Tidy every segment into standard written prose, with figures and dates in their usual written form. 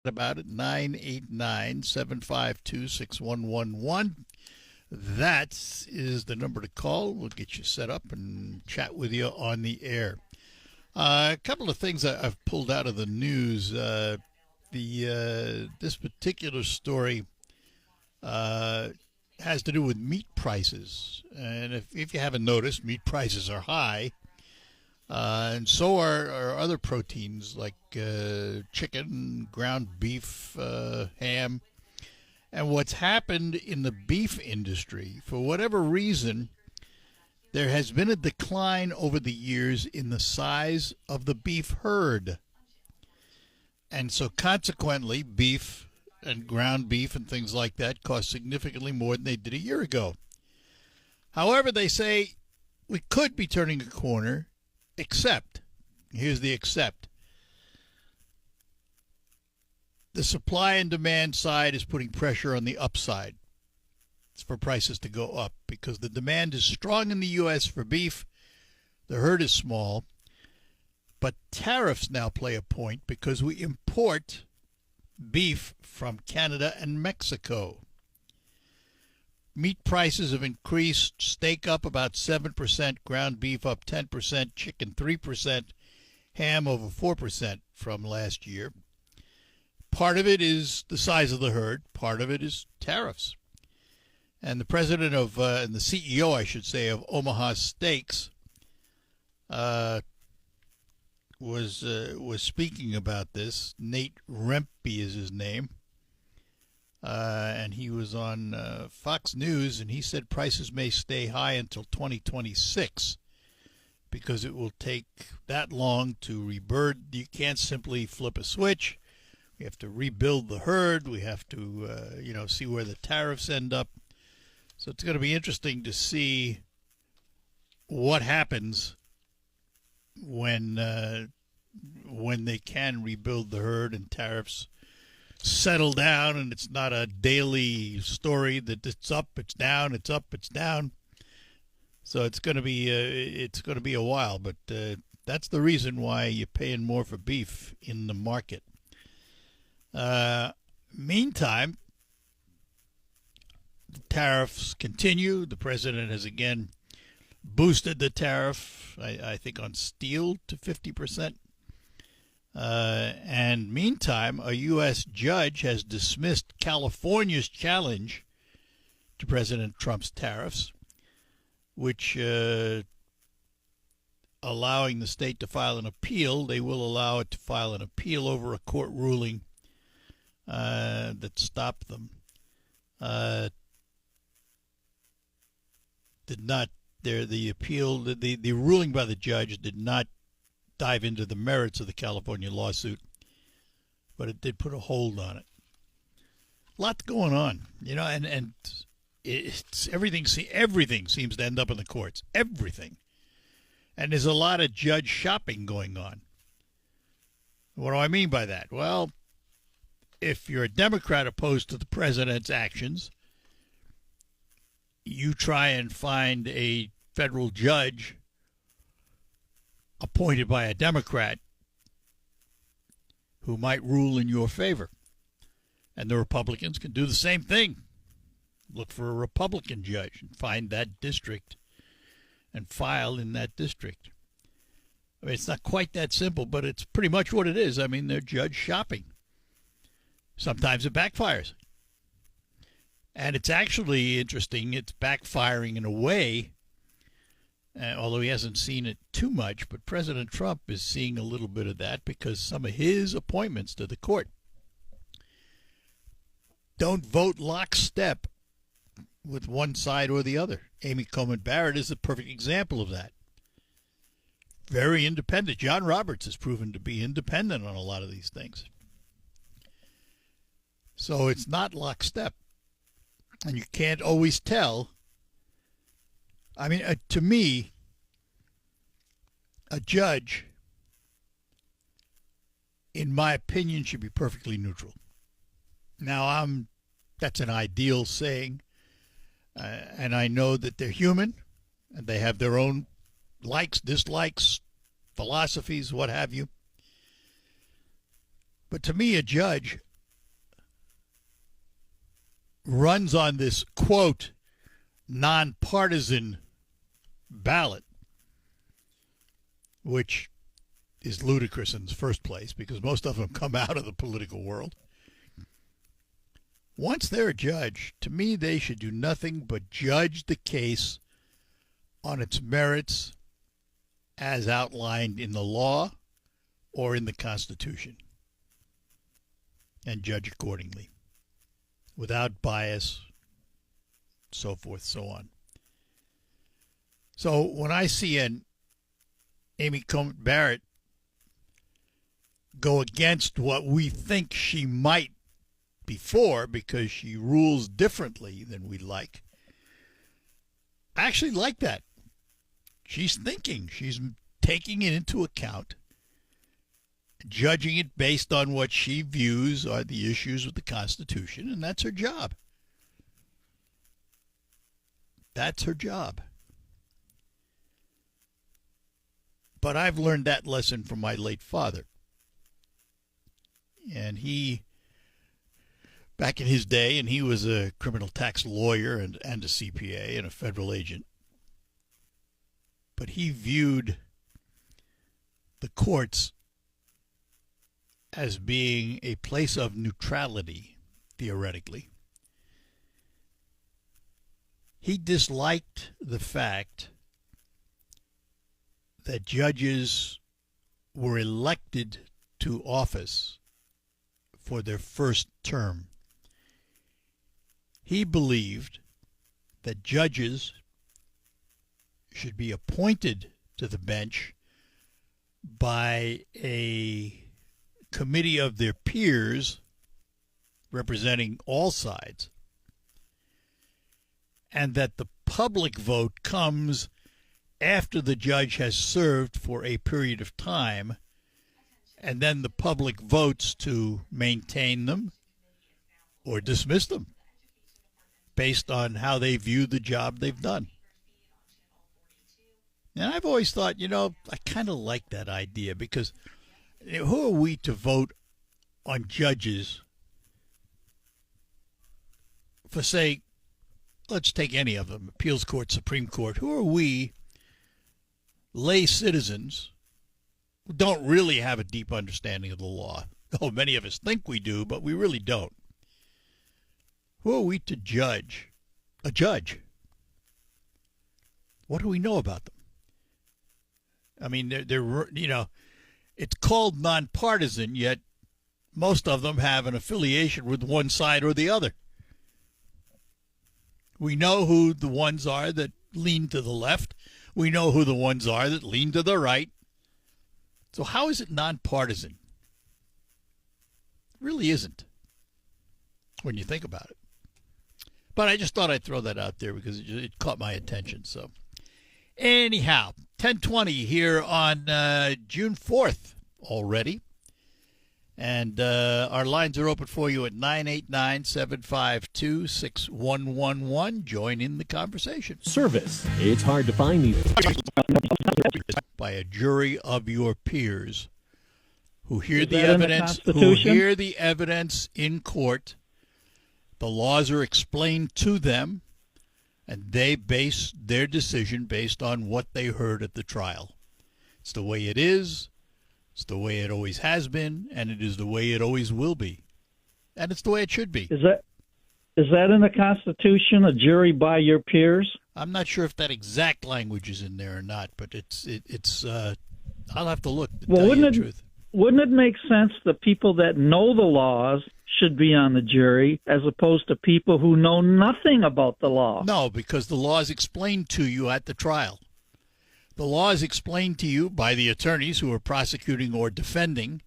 about it. 989-752-6111. That is the number to call. We'll get you set up and chat with you on the air. A couple of things I've pulled out of the news. This particular story has to do with meat prices. And if you haven't noticed, meat prices are high. And so are other proteins like chicken, ground beef, ham. And what's happened in the beef industry, for whatever reason, there has been a decline over the years in the size of the beef herd. And so consequently, beef and ground beef and things like that cost significantly more than they did a year ago. However, they say we could be turning a corner, except, here's the except, the supply and demand side is putting pressure on the upside. It's for prices to go up because the demand is strong in the U.S. for beef. The herd is small. But tariffs now play a point because we import beef from Canada and Mexico. Meat prices have increased. Steak up about 7%, ground beef up 10%, chicken 3%, ham over 4% from last year. Part of it is the size of the herd. Part of it is tariffs. And the president of, and the CEO, I should say, of Omaha Steaks was speaking about this. Nate Rempe is his name. And he was on Fox News, and he said prices may stay high until 2026 because it will take that long to rebird. You can't simply flip a switch. We have to rebuild the herd. We have to, see where the tariffs end up. So it's going to be interesting to see what happens when they can rebuild the herd and tariffs settle down, and it's not a daily story that it's up, it's down, it's up, it's down. So it's going to be a while, but that's the reason why you're paying more for beef in the market. Meantime, the tariffs continue. The president has again boosted the tariff, I think, on steel to 50%. And meantime, a U.S. judge has dismissed California's challenge to President Trump's tariffs, which allowing the state to file an appeal. They will allow it to file an appeal over a court ruling that stopped them. The ruling by the judge did not dive into the merits of the California lawsuit, but it did put a hold on it. Lots going on, and it's everything seems to end up in the courts. Everything. And there's a lot of judge shopping going on. What do I mean by that? Well, if you're a Democrat opposed to the president's actions, you try and find a federal judge appointed by a Democrat who might rule in your favor. And the Republicans can do the same thing. Look for a Republican judge and find that district and file in that district. I mean, it's not quite that simple, but it's pretty much what it is. I mean, they're judge shopping. Sometimes it backfires. And it's actually interesting. It's backfiring in a way, although he hasn't seen it too much, but President Trump is seeing a little bit of that because some of his appointments to the court don't vote lockstep with one side or the other. Amy Coney Barrett is a perfect example of that. Very independent. John Roberts has proven to be independent on a lot of these things. So it's not lockstep. And you can't always tell. I mean, to me, a judge, in my opinion, should be perfectly neutral. Now, that's an ideal saying, and I know that they're human, and they have their own likes, dislikes, philosophies, what have you. But to me, a judge runs on this, quote, nonpartisan ballot, which is ludicrous in the first place because most of them come out of the political world. Once they're a judge, to me, they should do nothing but judge the case on its merits as outlined in the law or in the Constitution, and judge accordingly, without bias, so forth, so on. So when I see an Amy Coney Barrett go against what we think she might before because she rules differently than we like, I actually like that. She's thinking. She's taking it into account, judging it based on what she views are the issues with the Constitution, and that's her job. That's her job. But I've learned that lesson from my late father. And he, back in his day, and he was a criminal tax lawyer and a CPA and a federal agent, but he viewed the courts as being a place of neutrality, theoretically. He disliked the fact that judges were elected to office for their first term. He believed that judges should be appointed to the bench by a committee of their peers representing all sides, and that the public vote comes after the judge has served for a period of time, and then the public votes to maintain them or dismiss them based on how they view the job they've done. And I've always thought, I kind of like that idea because who are we to vote on judges for, say, let's take any of them, appeals court, Supreme Court. Who are we, lay citizens, who don't really have a deep understanding of the law? Oh, many of us think we do, but we really don't. Who are we to judge a judge? What do we know about them? I mean, they're it's called nonpartisan, yet most of them have an affiliation with one side or the other. We know who the ones are that lean to the left. We know who the ones are that lean to the right. So how is it nonpartisan? It really isn't when you think about it. But I just thought I'd throw that out there because it caught my attention. So anyhow, 10:20 here on June 4th already. And our lines are open for you at 989-752-6111. Join in the conversation. Service. It's hard to find these. By a jury of your peers who hear the evidence in court. The laws are explained to them, and they base their decision based on what they heard at the trial. It's the way it is. It's the way it always has been, and it is the way it always will be. And it's the way it should be. Is that in the Constitution, a jury by your peers? I'm not sure if that exact language is in there or not, but it's I'll have to look to tell you the truth. Wouldn't it make sense that people that know the laws should be on the jury as opposed to people who know nothing about the law? No, because the law is explained to you at the trial. The law is explained to you by the attorneys who are prosecuting or defending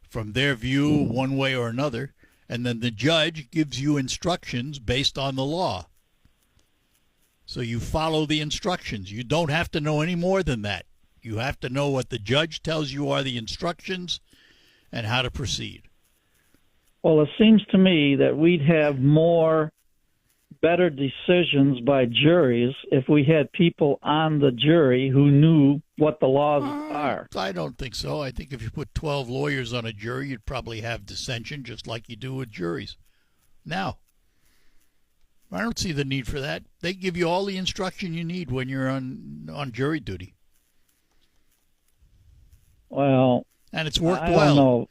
from their view one way or another, and then the judge gives you instructions based on the law. So you follow the instructions. You don't have to know any more than that. You have to know what the judge tells you are the instructions and how to proceed. Well, it seems to me that we'd have better decisions by juries if we had people on the jury who knew what the laws are. I don't think so. I think if you put 12 lawyers on a jury, you'd probably have dissension just like you do with juries now. I don't see the need for that. They give you all the instruction you need when you're on jury duty. Well, and it's worked I well. don't know.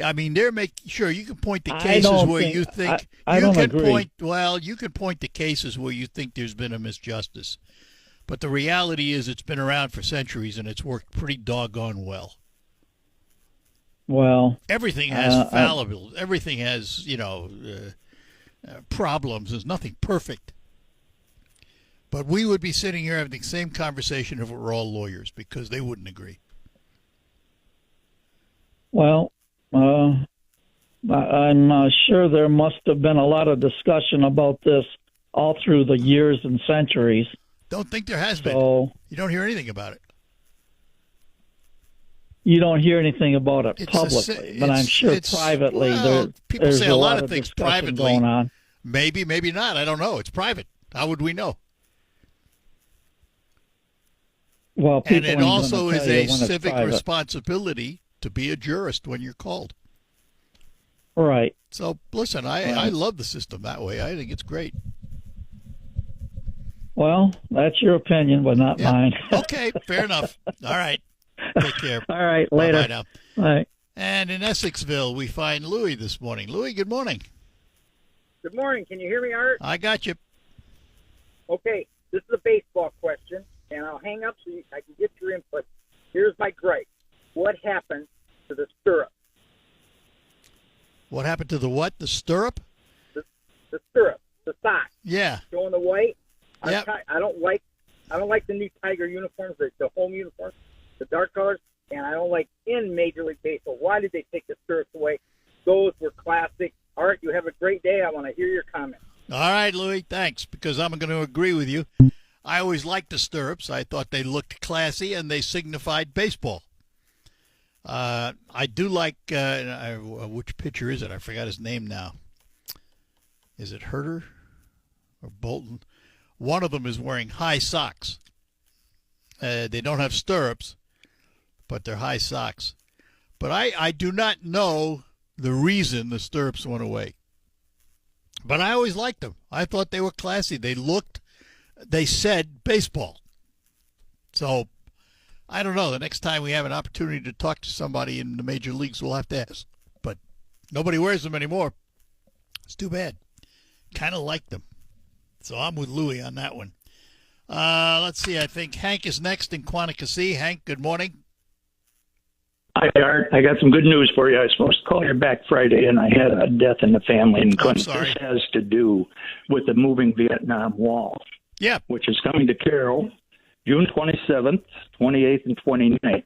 I mean, they're making sure you can point to I cases don't where think- you think I you don't can agree. point. Well, you can point to cases where you think there's been a misjustice, but the reality is it's been around for centuries and it's worked pretty doggone well. Well, Everything has fallible. Everything has problems. There's nothing perfect. But we would be sitting here having the same conversation if it were all lawyers because they wouldn't agree. well, I'm sure there must have been a lot of discussion about this all through the years and centuries. Don't think there has been. So You don't hear anything about it. you don't hear anything about it It's publicly, but I'm sure privately well, people there's say a lot of of things discussion privately. going on. Maybe, maybe not. I don't know. It's private. How would we know? Well, people And it ain't gonna also is tell you a when it's civic private. responsibility to be a jurist when you're called. Right. So, listen, I love the system that way. I think it's great. Well, that's your opinion, but not Yeah. mine. Okay, fair enough. All right. Take care. All right, Bye-bye later. now. All right. And in Essexville, we find Louis this morning. Louis, good morning. Good morning. Can you hear me, Art? I got you. Okay, this is a baseball question, and I'll hang up so I can get your input. Here's my gripe. What happened to the stirrup? What happened to the what? The stirrup? The stirrup, the sock, Yeah. showing the white. Yep. I don't like the new Tiger uniforms, the home uniforms, the dark colors, and I don't like in Major League Baseball. Why did they take the stirrups away? Those were classic. Art, you have a great day. I want to hear your comments. All right, Louis, thanks, because I'm going to agree with you. I always liked the stirrups. I thought they looked classy and they signified baseball. I do like, which pitcher is it? I forgot his name now. Is it Herter or Bolton? One of them is wearing high socks. They don't have stirrups, but they're high socks. But I do not know the reason the stirrups went away. But I always liked them. I thought they were classy. They said baseball. So, I don't know. The next time we have an opportunity to talk to somebody in the major leagues, we'll have to ask. But nobody wears them anymore. It's too bad. Kind of like them. So I'm with Louis on that one. Let's see. I think Hank is next in Quantico. Hank, good morning. Hi, Art. I got some good news for you. I was supposed to call you back Friday, and I had a death in the family. And I'm sorry. this has to do with the moving Vietnam Wall, Yeah. which is coming to Carroll June 27th, 28th, and 29th.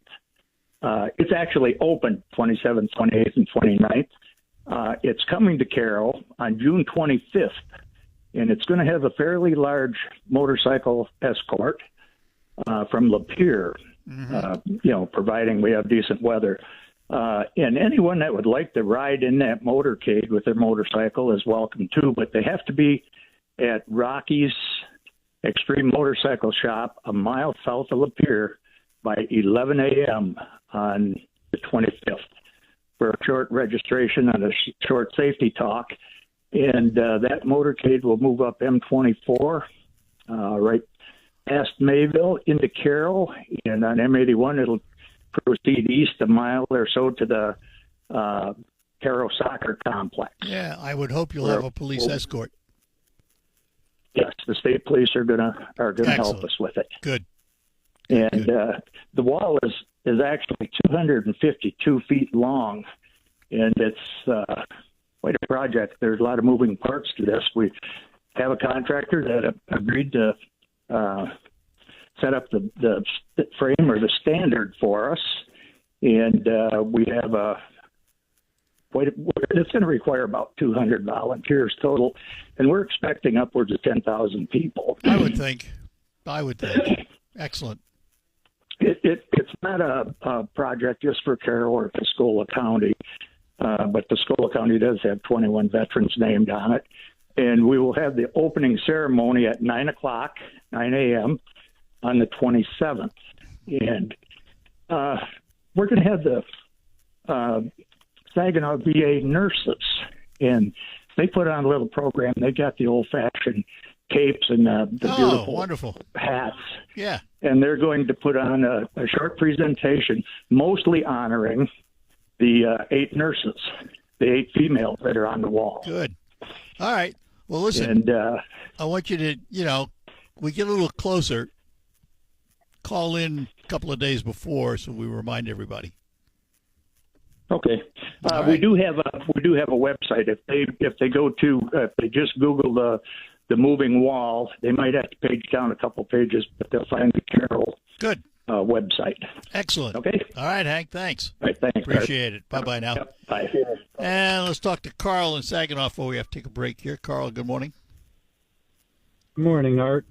It's actually open 27th, 28th, and 29th. It's coming to Carroll on June 25th, and it's going to have a fairly large motorcycle escort from Lapeer. Providing we have decent weather. And anyone that would like to ride in that motorcade with their motorcycle is welcome too, but they have to be at Rocky's Extreme Motorcycle Shop a mile south of Lapeer by 11 a.m. on the 25th for a short registration and a short safety talk. And that motorcade will move up M24 right past Mayville into Carroll, and on M81 it'll proceed east a mile or so to the Carroll Soccer Complex. Yeah, I would hope you'll have a police escort. Yes, the state police are gonna help Excellent. us with it. Good. And the wall is actually 252 feet long, and it's quite a project. There's a lot of moving parts to this. We have a contractor that agreed to set up the frame or the standard for us, and we have it's going to require about 200 volunteers total, and we're expecting upwards of 10,000 people. I would think. Excellent. It's not a project just for Carroll or Tuscola County, but Tuscola County does have 21 veterans named on it. And we will have the opening ceremony at 9 a.m. on the 27th. And we're going to have the Saginaw VA nurses. And They put on a little program. They got the old-fashioned capes and the beautiful wonderful hats. Yeah. And they're going to put on a short presentation, mostly honoring the 8 nurses, the 8 females that are on the wall. Good. All right. Well, listen, And I want you to, we get a little closer. Call in a couple of days before so we remind everybody. okay, All we right. do have a website. If they go to if they just Google the moving wall, they might have to page down a couple pages, but they'll find the Carroll Good. website. Excellent. Okay. All right, Hank. Thanks. All right. Thanks. Appreciate it. Bye-bye now. Yep, bye. And let's talk to Carl in Saginaw before we have to take a break here. Carl, good morning. Good morning, Art.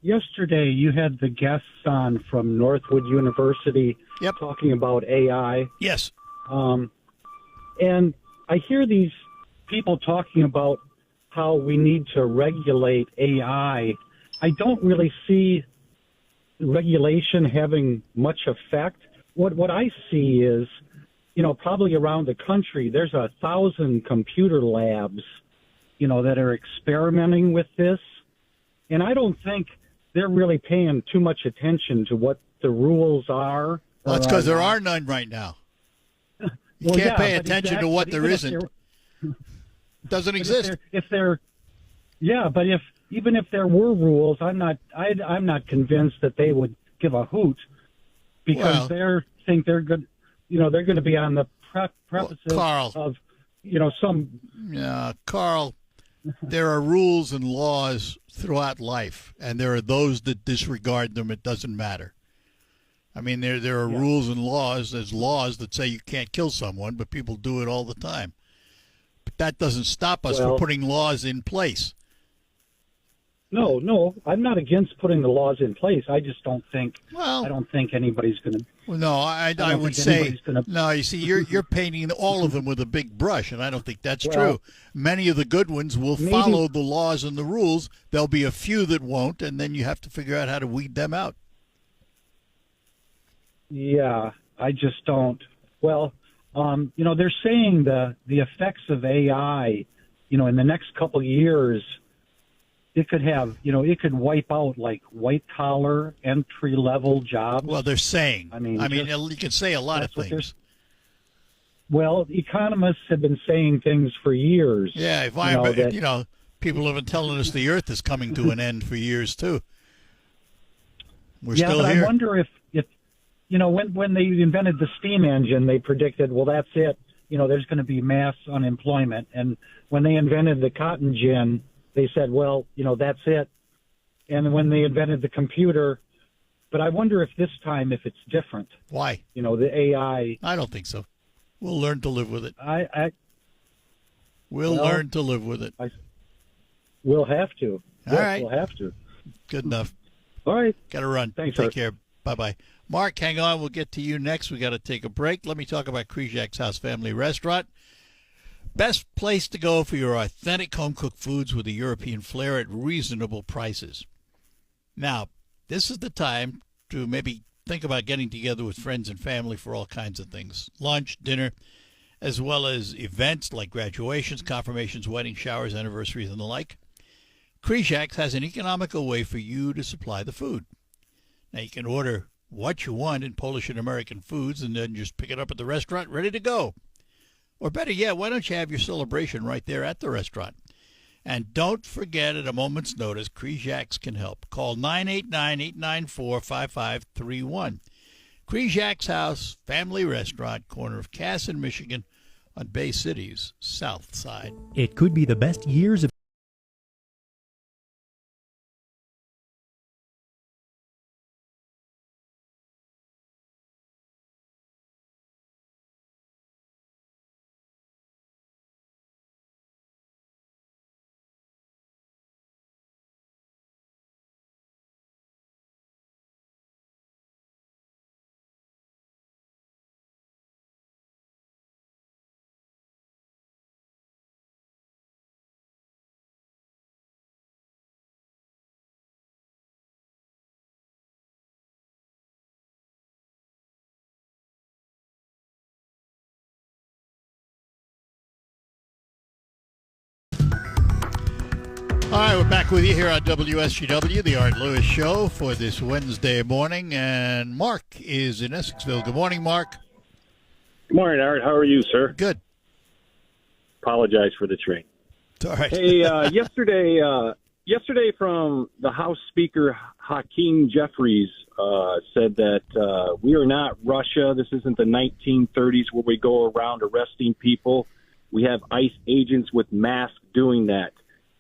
Yesterday you had the guests on from Northwood University Yep. talking about AI. Yes. And I hear these people talking about how we need to regulate AI. I don't really see regulation having much effect. What I see is, probably around the country, there's 1,000 computer labs, that are experimenting with this. And I don't think they're really paying too much attention to what the rules are. Well, that's because there are none right now. You can't pay attention to what there isn't. Doesn't exist. But even if there were rules, I'm not convinced that they would give a hoot because they're good. They're going to be on the prefaces Carl. of some. Yeah, Carl, there are rules and laws throughout life, and there are those that disregard them. It doesn't matter. I mean, there are rules and laws. There's laws that say you can't kill someone, but people do it all the time. But that doesn't stop us from putting laws in place. No, I'm not against putting the laws in place. I just don't think. Well, I don't think anybody's going to. Well, no, I would say no. You see, you're painting all of them with a big brush, and I don't think that's true. Many of the good ones will follow the laws and the rules. There'll be a few that won't, and then you have to figure out how to weed them out. Yeah, I just don't. Well, they're saying the effects of AI, in the next couple of years, it could have, it could wipe out like white collar entry level jobs. Well, they're saying. I mean, you can say a lot of things. Well, economists have been saying things for years. Yeah, people have been telling us the Earth is coming to an end for years too. We're still but here. I wonder if when they invented the steam engine, they predicted, well, that's it. There's going to be mass unemployment. And when they invented the cotton gin, they said, well, that's it. And when they invented the computer, but I wonder if this time, if it's different. Why? The AI. I don't think so. We'll learn to live with it. We'll learn to live with it. We'll have to. All right. We'll have to. Good enough. All right. Got to run. Thanks, Take Art. care. Bye-bye. Mark, hang on. We'll get to you next. We got to take a break. Let me talk about Krizak's House Family Restaurant. Best place to go for your authentic home-cooked foods with a European flair at reasonable prices. Now, this is the time to maybe think about getting together with friends and family for all kinds of things. Lunch, dinner, as well as events like graduations, confirmations, weddings, showers, anniversaries, and the like. Krizak's has an economical way for you to supply the food. Now, you can order what you want in Polish and American foods and then just pick it up at the restaurant ready to go. Or better yet, why don't you have your celebration right there at the restaurant? And don't forget, at a moment's notice, Krizak's can help. Call 989-894-5531. Krizak's House Family Restaurant, corner of Cass and Michigan, on Bay City's south side. It could be the best years of All right, we're back with you here on WSGW, the Art Lewis Show for this Wednesday morning, and Mark is in Essexville. Good morning, Mark. Good morning, Art. How are you, sir? Good. Apologize for the train. It's all right. Hey, yesterday from the House Speaker, Hakeem Jeffries said that we are not Russia. This isn't the 1930s where we go around arresting people. We have ICE agents with masks doing that.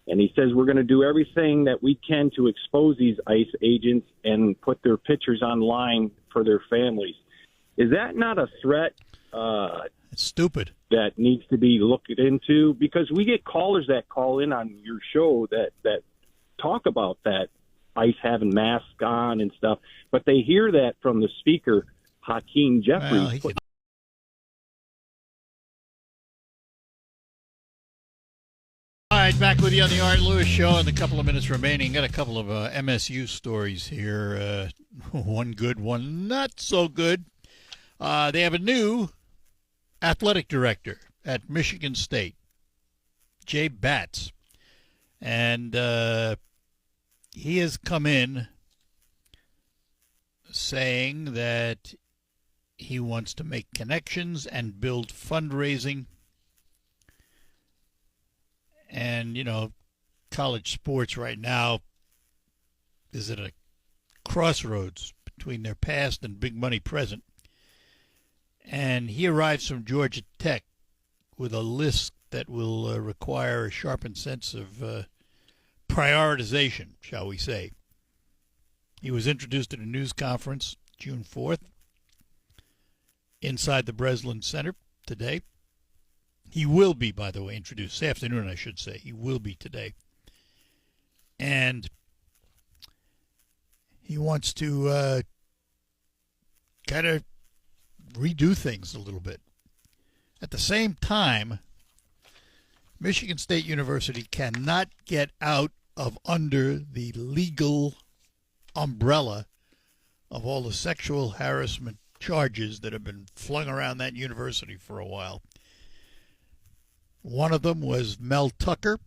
And he says we're going to do everything that we can to expose these ICE agents and put their pictures online for their families. Is that not a threat? It's stupid. That needs to be looked into, because we get callers that call in on your show that talk about that ICE having masks on and stuff, but they hear that from the speaker, Hakeem Jeffries. Well, all right, back with you on the Art Lewis Show in the couple of minutes remaining. Got a couple of MSU stories here. One good, one not so good. They have a new athletic director at Michigan State, Jay Batts. And he has come in saying that he wants to make connections and build fundraising. And, you know, college sports right now is at a crossroads between their past and big money present. And he arrives from Georgia Tech with a list that will require a sharpened sense of prioritization, shall we say. He was introduced at a news conference June 4th inside the Breslin Center today. He will be, by the way, introduced this afternoon, I should say. He will be today. And he wants to kind of redo things a little bit. At the same time, Michigan State University cannot get out of under the legal umbrella of all the sexual harassment charges that have been flung around that university for a while. One of them was Mel Tucker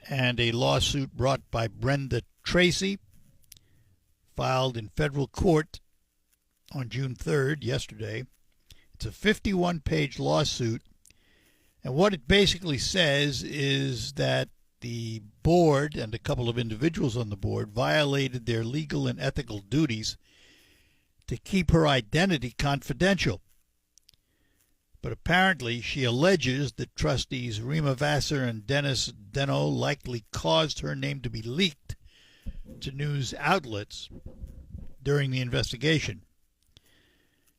and a lawsuit brought by Brenda Tracy, filed in federal court on June 3rd, yesterday. It's a 51-page lawsuit, and what it basically says is that the board and a couple of individuals on the board violated their legal and ethical duties to keep her identity confidential. But apparently she alleges that trustees Rima Vassar and Dennis Deno likely caused her name to be leaked to news outlets during the investigation.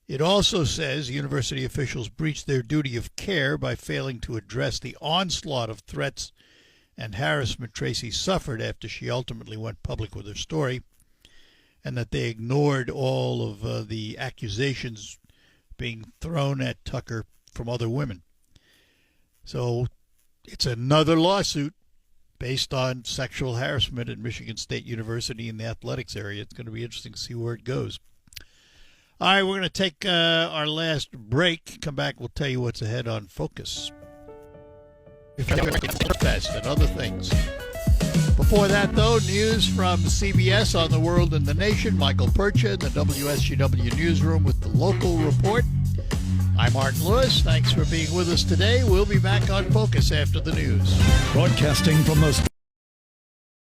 It also says university officials breached their duty of care by failing to address the onslaught of threats and harassment Tracy suffered after she ultimately went public with her story, and that they ignored all of the accusations being thrown at Tucker from other women. So it's another lawsuit based on sexual harassment at Michigan State University in the athletics area. It's going to be interesting to see where it goes. All right, we're going to take our last break. Come back, we'll tell you what's ahead on Focus Fest and other things. Before that, though, news from CBS on the world and the nation. Michael Percha in the WSGW newsroom with the local report. I'm Art Lewis. Thanks for being with us today. We'll be back on Focus after the news. Broadcasting from the